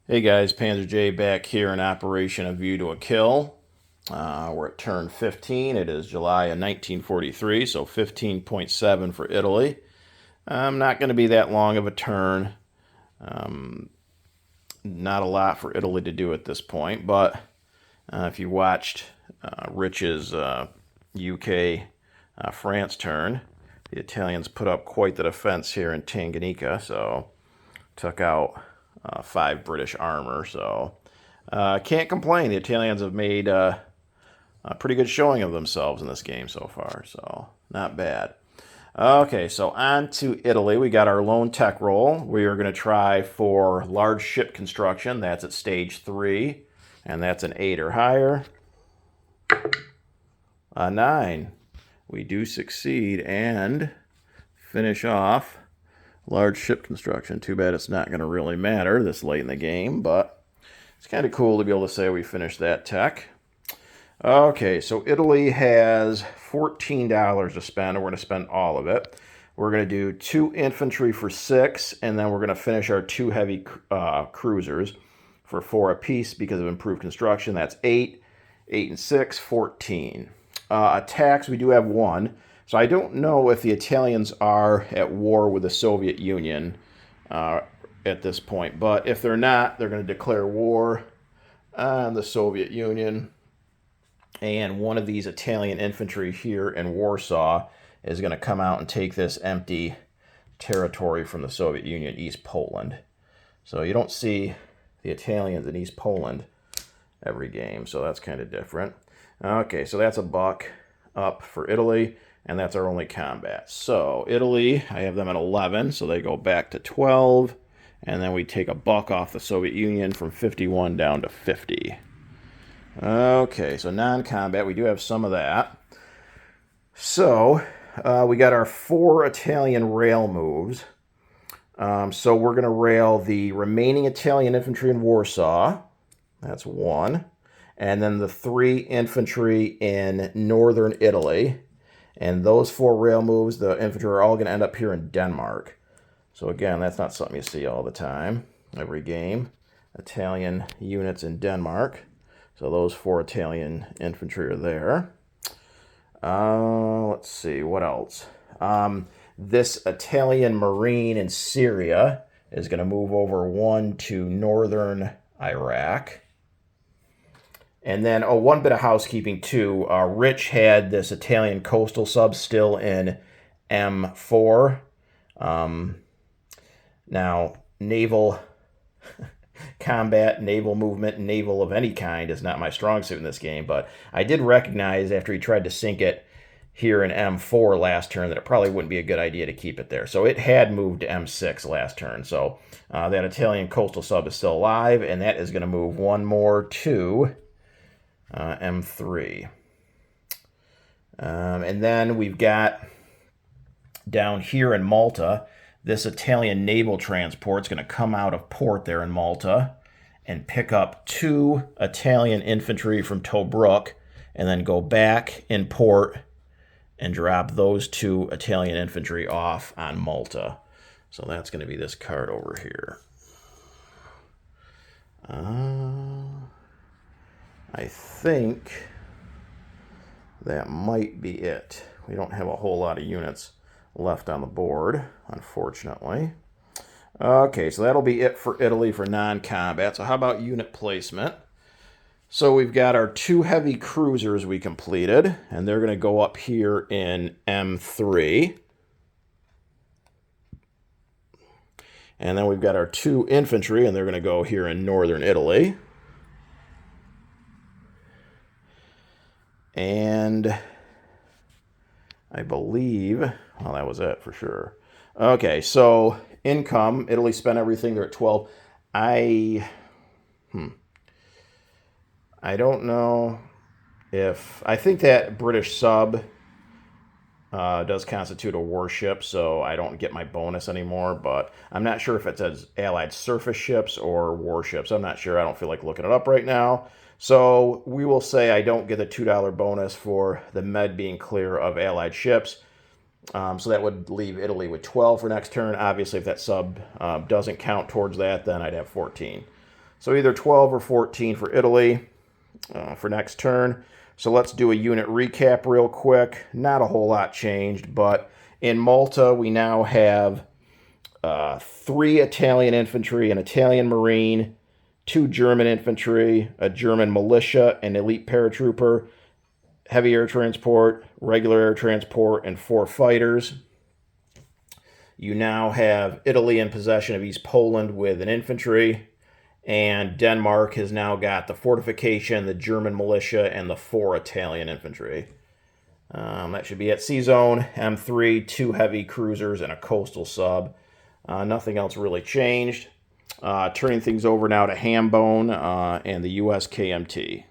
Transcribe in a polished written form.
Hey guys, Panzer J back here in Operation A View to a Kill. We're at turn 15. It is July of 1943, so 15.7 for Italy. Not going to be that long of a turn. Not a lot for Italy to do at this point, but if you watched Rich's UK France turn, the Italians put up quite the defense here in Tanganyika, so took out 5 British armor, so can't complain. The Italians have made a pretty good showing of themselves in this game so far, so not bad. Okay, so on to Italy. We got our lone tech roll. We are going to try for large ship construction. That's at stage 3, and that's an 8 or higher. A 9. We do succeed and finish off large ship construction. Too bad it's not going to really matter this late in the game, but it's kind of cool to be able to say we finished that tech. Okay, so Italy has $14 to spend, and we're going to spend all of it. We're going to do 2 infantry for 6, and then we're going to finish our 2 heavy cruisers for 4 apiece because of improved construction. That's 8, 8 and 6, 14. Attacks, we do have 1. So I don't know if the Italians are at war with the Soviet Union at this point, but if they're not, they're going to declare war on the Soviet Union. And one of these Italian infantry here in Warsaw is going to come out and take this empty territory from the Soviet Union, East Poland. So you don't see the Italians in East Poland every game, so that's kind of different. Okay, so that's a buck up for Italy, and that's our only combat. So Italy, I have them at 11, so they go back to 12, and then we take a buck off the Soviet Union from 51 down to 50. Okay, so non-combat, we do have some of that. So we got our 4 Italian rail moves. So we're going to rail the remaining Italian infantry in Warsaw. That's 1. And then the 3 infantry in northern Italy. And those 4 rail moves, the infantry are all going to end up here in Denmark. So again, that's not something you see all the time, every game. Italian units in Denmark. So those 4 Italian infantry are there. Let's see, what else? This Italian Marine in Syria is going to move over 1 to northern Iraq. And then, one bit of housekeeping too. Rich had this Italian coastal sub still in M4. Now, naval combat, naval movement, naval of any kind is not my strong suit in this game, but I did recognize after he tried to sink it here in M4 last turn that it probably wouldn't be a good idea to keep it there. So it had moved to M6 last turn. So that Italian coastal sub is still alive, and that is going to move 1 more to M3. And then we've got down here in Malta, this Italian naval transport is going to come out of port there in Malta and pick up 2 Italian infantry from Tobruk and then go back in port and drop those 2 Italian infantry off on Malta. So that's going to be this card over here. I think that might be it. We don't have a whole lot of units left on the board, unfortunately. Okay, so that'll be it for Italy for non-combat. So how about unit placement? So we've got our 2 heavy cruisers we completed, and they're going to go up here in M3. And then we've got our 2 infantry, and they're going to go here in northern Italy. And I believe, well, that was it for sure. Okay, so income, Italy spent everything. They're at 12. I don't know if, I think that British sub does constitute a warship, so I don't get my bonus anymore, but I'm not sure if it says Allied surface ships or warships. I'm not sure. I don't feel like looking it up right now. So we will say I don't get a $2 bonus for the med being clear of Allied ships. So that would leave Italy with 12 for next turn. Obviously, if that sub doesn't count towards that, then I'd have 14. So either 12 or 14 for Italy for next turn. So let's do a unit recap real quick. Not a whole lot changed, but in Malta we now have 3 Italian infantry, an Italian marine, 2 German infantry, a German militia, an elite paratrooper, heavy air transport, regular air transport, and 4 fighters. You now have Italy in possession of East Poland with an infantry, and Denmark has now got the fortification, the German militia, and the 4 Italian infantry. That should be at Sea Zone, M3, 2 heavy cruisers, and a coastal sub. Nothing else really changed. Turning things over now to Hambone and the US KMT.